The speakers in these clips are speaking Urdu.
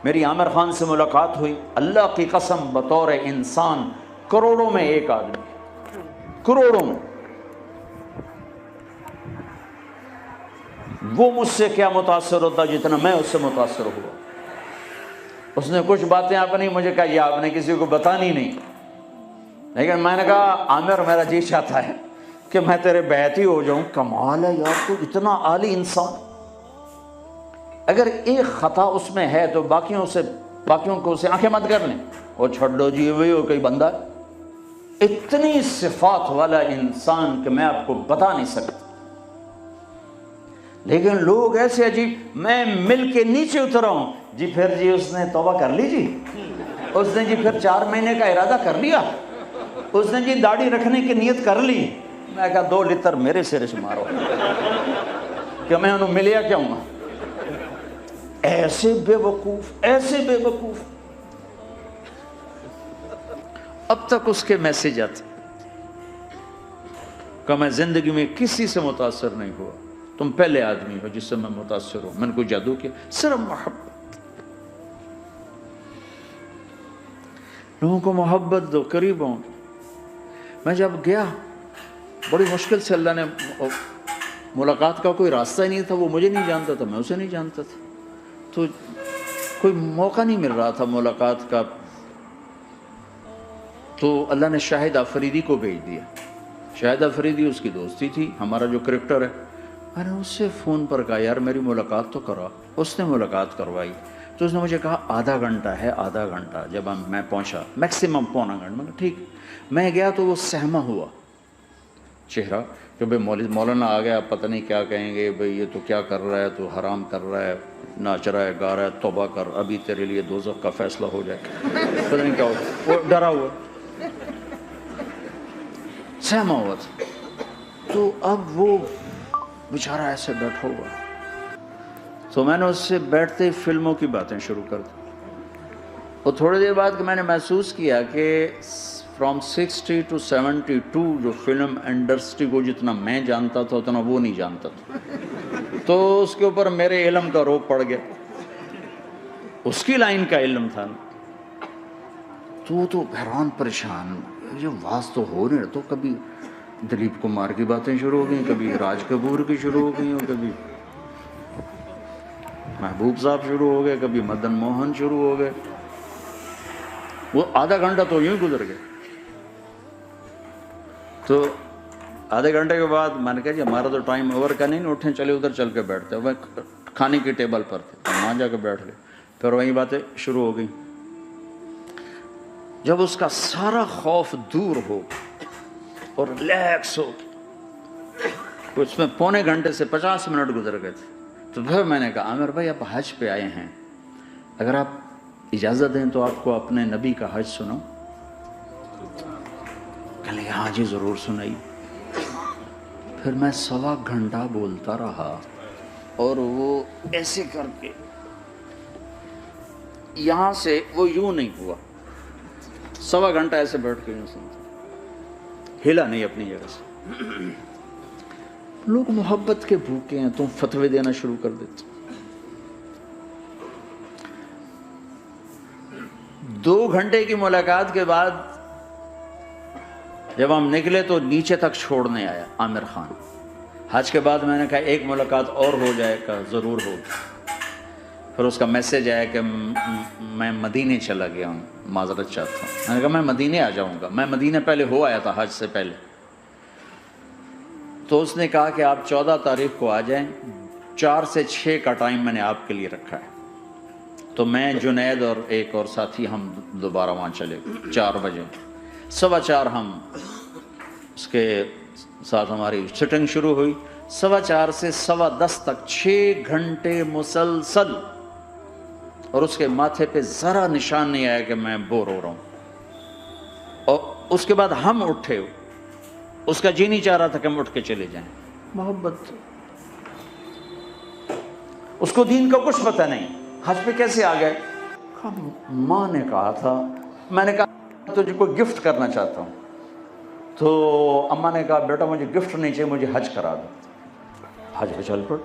میری عامر خان سے ملاقات ہوئی، اللہ کی قسم بطور انسان کروڑوں میں ایک آدمی، کروڑوں میں، وہ مجھ سے کیا متاثر ہوتا جتنا میں اس سے متاثر ہوا۔ اس نے کچھ باتیں اپنی مجھے کہا، یہ آپ نے کسی کو بتانی نہیں، لیکن میں نے کہا عامر میرا جی چاہتا ہے کہ میں تیرے بیعتی ہو جاؤں۔ کمال ہے یار، تو اتنا عالی انسان، اگر ایک خطا اس میں ہے تو باقیوں کو اسے آنکھیں مت کر لیں، وہ چھوڑ دو جی وہی ہو کوئی بندہ، اتنی صفات والا انسان کہ میں آپ کو بتا نہیں سکتا۔ لیکن لوگ ایسے عجیب، میں مل کے نیچے اترا ہوں جی، پھر جی اس نے توبہ کر لی جی، اس نے جی پھر 4 مہینے کا ارادہ کر لیا، اس نے جی داڑھی رکھنے کی نیت کر لی۔ میں کہا 2 لتر میرے سرے سے مارو کہ میں انہوں ملیا کیا ہوں۔ ایسے بے وقوف، ایسے بے وقوف، اب تک اس کے میسج آتے کہ میں زندگی میں کسی سے متاثر نہیں ہوا، تم پہلے آدمی ہو جس سے میں متاثر ہوں۔ میں نے کوئی جادو کیا، صرف محبت، لوگوں کو محبت دو، قریب ہوں۔ میں جب گیا بڑی مشکل سے اللہ نے، ملاقات کا کوئی راستہ ہی نہیں تھا، وہ مجھے نہیں جانتا تھا، میں اسے نہیں جانتا تھا، تو کوئی موقع نہیں مل رہا تھا ملاقات کا، تو اللہ نے شاہد آفریدی کو بھیج دیا۔ شاہد آفریدی اس کی دوستی تھی، ہمارا جو کرکٹر ہے، میں نے اس سے فون پر کہا یار میری ملاقات تو کرا، اس نے ملاقات کروائی، تو اس نے مجھے کہا آدھا گھنٹہ ہے، آدھا گھنٹہ۔ جب میں پہنچا میکسیمم پونا گھنٹہ، میں کہا ٹھیک، میں گیا تو وہ سہما ہوا چہرہ کہ بھئی مولانا آ گیا، پتہ نہیں کیا کہیں گے، بھئی یہ تو کیا کر رہا ہے، تو حرام کر رہا ہے، ناچ رہا ہے، گا رہا ہے، توبہ کر، ابھی تیرے لیے دوزخ کا فیصلہ ہو جائے، پتہ نہیں کیا ہوگا، وہ ڈرا ہوا سہما ہوا تھا۔ تو اب وہ بیچارہ ایسے بیٹھا ہوا، تو میں نے اس سے بیٹھتے ہی فلموں کی باتیں شروع کر دی۔ اور تھوڑی دیر بعد کہ میں نے محسوس کیا کہ فرام 60 to 72 جو فلم انڈسٹری کو جتنا میں جانتا تھا اتنا وہ نہیں جانتا تھا، تو اس کے اوپر میرے علم کا روپ پڑ گیا، اس کی لائن کا علم تھا، تو حیران پریشان، یہ واز تو ہو نہیں رہا، تو کبھی دلیپ کمار کی باتیں شروع ہو گئیں، کبھی راج کپور کی شروع ہو گئیں، کبھی محبوب صاحب شروع ہو گئے، کبھی مدن موہن شروع ہو گئے۔ وہ آدھا گھنٹہ تو یوں ہی گزر گئے۔ تو آدھے گھنٹے کے بعد میں نے کہا جی ہمارا تو ٹائم اوور کا نہیں، اٹھیں چلے ادھر چل کے بیٹھتے، وہ کھانے کی ٹیبل پر تھے، وہاں جا کے بیٹھ گئے، پھر وہیں باتیں شروع ہو گئیں۔ جب اس کا سارا خوف دور ہو اور ریلیکس ہو، اس میں پونے گھنٹے سے 50 منٹ گزر گئے تھے، تو پھر میں نے کہا عامر بھائی آپ حج پہ آئے ہیں، اگر آپ اجازت دیں تو آپ کو اپنے نبی کا حج سنو۔ کہنے لگے ہاں جی ضرور سنائی۔ پھر میں 1.25 گھنٹہ بولتا رہا، اور وہ ایسے کر کے یہاں سے وہ یوں نہیں ہوا، 1.25 گھنٹہ ایسے بیٹھ کے یوں سنتا، ہلا نہیں اپنی جگہ سے۔ لوگ محبت کے بھوکے ہیں، تم فتوے دینا شروع کر دیتے۔ 2 گھنٹے کی ملاقات کے بعد جب ہم نکلے تو نیچے تک چھوڑنے آیا عامر خان۔ حج کے بعد میں نے کہا ایک ملاقات اور ہو جائے گا، ضرور ہوگی۔ پھر اس کا میسج آیا کہ میں مدینے چلا گیا ہوں، معذرت چاہتا ہوں۔ میں نے کہا میں مدینے آ جاؤں گا، میں مدینے پہلے ہو آیا تھا حج سے پہلے۔ تو اس نے کہا کہ آپ 14 تاریخ کو آ جائیں، 4 سے 6 کا ٹائم میں نے آپ کے لیے رکھا ہے۔ تو میں جنید اور ایک اور ساتھی ہم دوبارہ وہاں چلے گئے 4 بجے، 4:15 ہم اس کے ساتھ ہماری سٹنگ شروع ہوئی، 4:15 سے 10:15 تک 6 گھنٹے مسلسل، اور اس کے ماتھے پہ ذرا نشان نہیں آیا کہ میں بور ہو رہا ہوں۔ اور اس کے بعد ہم اٹھے، اس کا جی نہیں چاہ رہا تھا کہ ہم اٹھ کے چلے جائیں۔ محبت، اس کو دین کا کچھ پتہ نہیں، حج پہ کیسے آ گئے؟ ماں نے کہا تھا، میں نے کہا تجھے کوئی گفٹ کرنا چاہتا ہوں، تو اماں نے کہا بیٹا مجھے گفٹ نہیں چاہیے، مجھے حج کرا دو۔ حج پہ چل پڑ،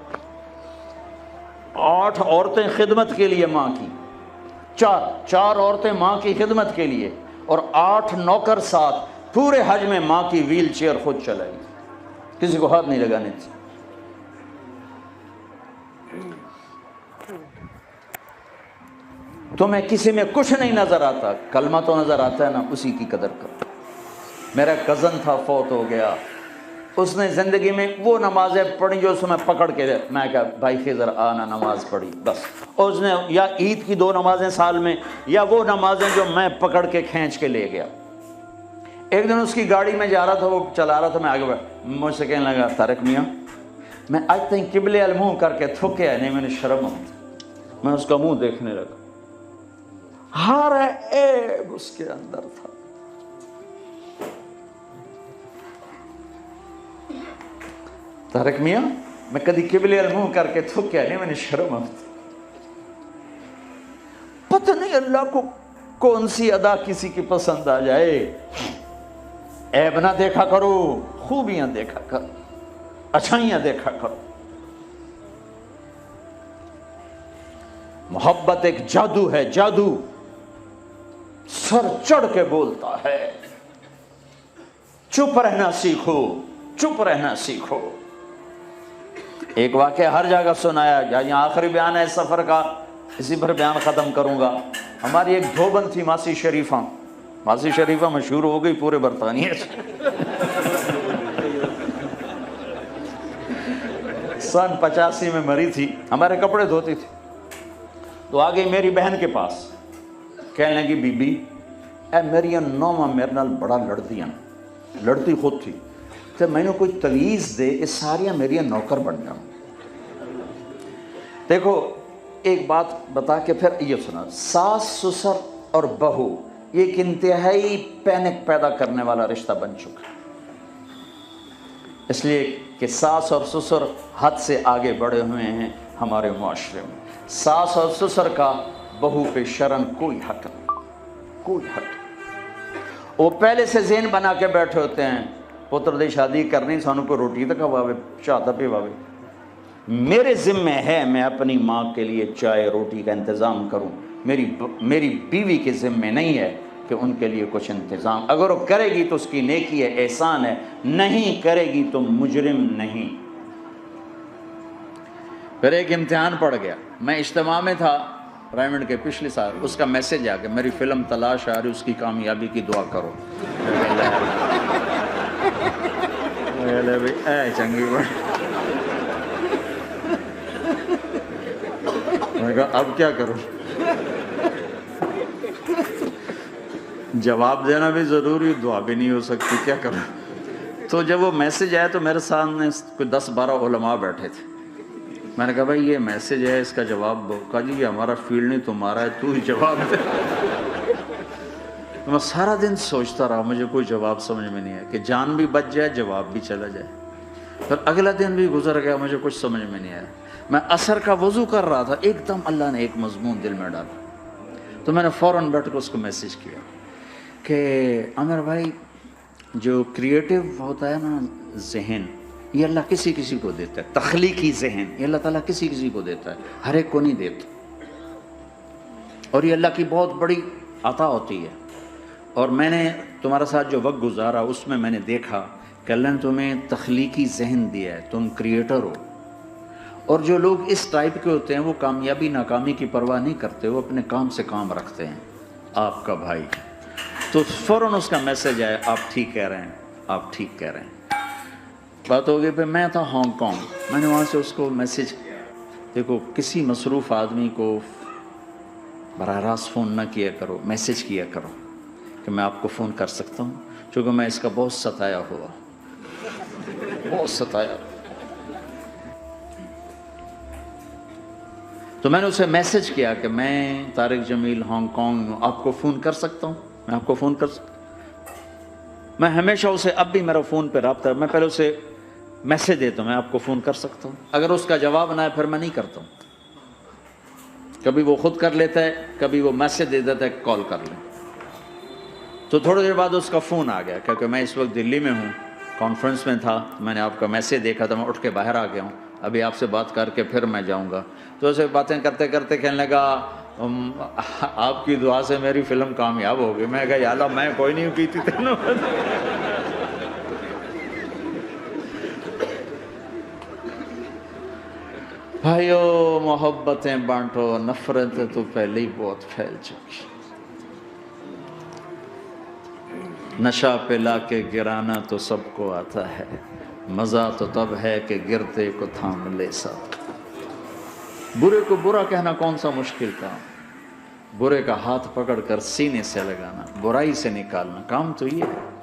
8 عورتیں خدمت کے لیے ماں کی، چار عورتیں ماں کی خدمت کے لیے اور 8 نوکر ساتھ، پورے حج میں ماں کی ویل چیئر خود چلائی، کسی کو ہاتھ نہیں لگانے تھی۔ تمہیں کسی میں کچھ نہیں نظر آتا، کلمہ تو نظر آتا ہے نا، اسی کی قدر کرو۔ میرا کزن تھا، فوت ہو گیا، اس نے زندگی میں وہ نمازیں پڑھی جو اس میں پکڑ کے، میں کہا بھائی خضر آنا نماز پڑھی بس، اور اس نے یا عید کی 2 نمازیں سال میں، یا وہ نمازیں جو میں پکڑ کے کھینچ کے لے گیا۔ ایک دن اس کی گاڑی میں جا رہا تھا، وہ چلا رہا تھا، میں آگے مجھ سے کہنے لگا طارق میاں میں آج تک قبلے المنہ کر کے تھکیا نہیں، میں نے شرم آتی، میں اس کا منہ دیکھنے لگا، ہر عیب اس کے اندر تھا۔ طارق میاں میں کدی قبلے المنہ کر کے تھکیا نہیں، میں نے شرم آتی۔ پتہ نہیں اللہ کو کون سی ادا کسی کی پسند آ جائے۔ عیب نہ دیکھا کرو، خوبیاں دیکھا کرو، اچھائیاں دیکھا کرو۔ محبت ایک جادو ہے، جادو سر چڑھ کے بولتا ہے۔ چپ رہنا سیکھو، چپ رہنا سیکھو۔ ایک واقعہ ہر جگہ سنایا، یہاں آخری بیان ہے سفر کا، اسی پر بیان ختم کروں گا۔ ہماری ایک دھوبن تھی ماسی شریفہ، ماسی شریفہ مشہور ہو گئی پورے برطانیہ سے۔ سن 85 میں مری تھی، ہمارے کپڑے دھوتی تھی، تو آ گئی میری بہن کے پاس، کہنے لگی بی بی اے میری نوما میرے نال بڑا لڑتی خود تھی، تو میں نے کوئی تویز دے یہ ساریاں میری نوکر بن جاؤں۔ دیکھو ایک بات بتا کے پھر یہ سنا، ساس سسر اور بہو یہ ایک انتہائی پینک پیدا کرنے والا رشتہ بن چکا، اس لیے کہ ساس اور سسر حد سے آگے بڑھے ہوئے ہیں ہمارے معاشرے میں۔ ساس اور سسر کا بہو پہ شرن کوئی حق نہیں، کوئی حق نہیں۔ وہ پہلے سے ذہن بنا کے بیٹھے ہوتے ہیں، پتر دی شادی کرنی سانو کو روٹی تک کھواوے، چاہ تک پیواوے۔ میرے ذمہ ہے میں اپنی ماں کے لیے چائے روٹی کا انتظام کروں، میری بیوی کے ذمہ نہیں ہے کہ ان کے لیے کچھ انتظام، اگر وہ کرے گی تو اس کی نیکی ہے، احسان ہے، نہیں کرے گی تو مجرم نہیں۔ پھر ایک امتحان پڑ گیا، میں اجتماع میں تھا رائمنڈ کے پچھلے سال، اس کا میسج آ گیا میری فلم تلاش آ رہی، اس کی کامیابی کی دعا کرو۔ اے چنگی بڑی، میں کہا اب کیا کروں، جواب دینا بھی ضروری، دعا بھی نہیں ہو سکتی، کیا کروں۔ تو جب وہ میسج آیا تو میرے سامنے کوئی 10-12 علماء بیٹھے تھے، میں نے کہا بھائی یہ میسج ہے، اس کا جواب دو۔ کہا جی یہ ہمارا فیلڈ نہیں تمہارا ہے، تو ہی جواب دے۔ تو میں سارا دن سوچتا رہا، مجھے کوئی جواب سمجھ میں نہیں آیا کہ جان بھی بچ جائے جواب بھی چلا جائے۔ پھر اگلا دن بھی گزر گیا، مجھے کچھ سمجھ میں نہیں آیا۔ میں عصر کا وضو کر رہا تھا، ایک دم اللہ نے ایک مضمون دل میں ڈالا، تو میں نے فوراً بیٹھ کے اس کو میسج کیا کہ عامر بھائی جو کریٹو ہوتا ہے نا ذہن، یہ اللہ کسی کسی کو دیتا ہے، تخلیقی ذہن یہ اللہ تعالیٰ کسی کسی کو دیتا ہے، ہر ایک کو نہیں دیتا، اور یہ اللہ کی بہت بڑی عطا ہوتی ہے۔ اور میں نے تمہارے ساتھ جو وقت گزارا اس میں نے دیکھا کہ اللہ نے تمہیں تخلیقی ذہن دیا ہے، تم کریٹر ہو، اور جو لوگ اس ٹائپ کے ہوتے ہیں وہ کامیابی ناکامی کی پرواہ نہیں کرتے، وہ اپنے کام سے کام رکھتے ہیں۔ آپ کا بھائی، تو فوراً اس کا میسج آیا، آپ ٹھیک کہہ رہے ہیں، آپ ٹھیک کہہ رہے ہیں۔ بات ہو گئی، پھر میں تھا ہانگ کانگ، میں نے وہاں سے اس کو میسج کیا، دیکھو کسی مصروف آدمی کو براہ راست فون نہ کیا کرو، میسج کیا کرو کہ میں آپ کو فون کر سکتا ہوں، چونکہ میں اس کا بہت ستایا ہوا، بہت ستایا۔ تو میں نے اسے میسج کیا کہ میں طارق جمیل ہانگ کانگ ہوں، آپ کو فون کر سکتا ہوں، میں آپ کو فون کر سکتا ہوں۔ میں ہمیشہ اسے، اب بھی میرا فون پہ رابطہ ہے، میں پہلے اسے میسج دیتا ہوں میں آپ کو فون کر سکتا ہوں، اگر اس کا جواب نہ ہے پھر میں نہیں کرتا ہوں۔ کبھی وہ خود کر لیتا ہے، کبھی وہ میسج دے دیتا ہے کال کر لیں۔ تو تھوڑی دیر بعد اس کا فون آ گیا، کیونکہ میں اس وقت دلی میں ہوں، کانفرنس میں تھا، میں نے آپ کا میسج دیکھا تھا، میں اٹھ کے باہر آ گیا ہوں، ابھی آپ سے بات کر کے پھر میں جاؤں گا۔ تو اسے باتیں کرتے کرتے کہنے لگا آپ کی دعا سے میری فلم کامیاب ہو گئی. میں کہا یا اللہ میں کوئی نہیں پیتی تینوں. بھائیو محبتیں بانٹو، نفرتیں تو پہلے ہی بہت پھیل چکی. نشہ پلا کے گرانا تو سب کو آتا ہے، مزہ تو تب ہے کہ گرتے کو تھام لے ساتھ. برے کو برا کہنا کون سا مشکل کام؟ برے کا ہاتھ پکڑ کر سینے سے لگانا، برائی سے نکالنا، کام تو یہ ہے.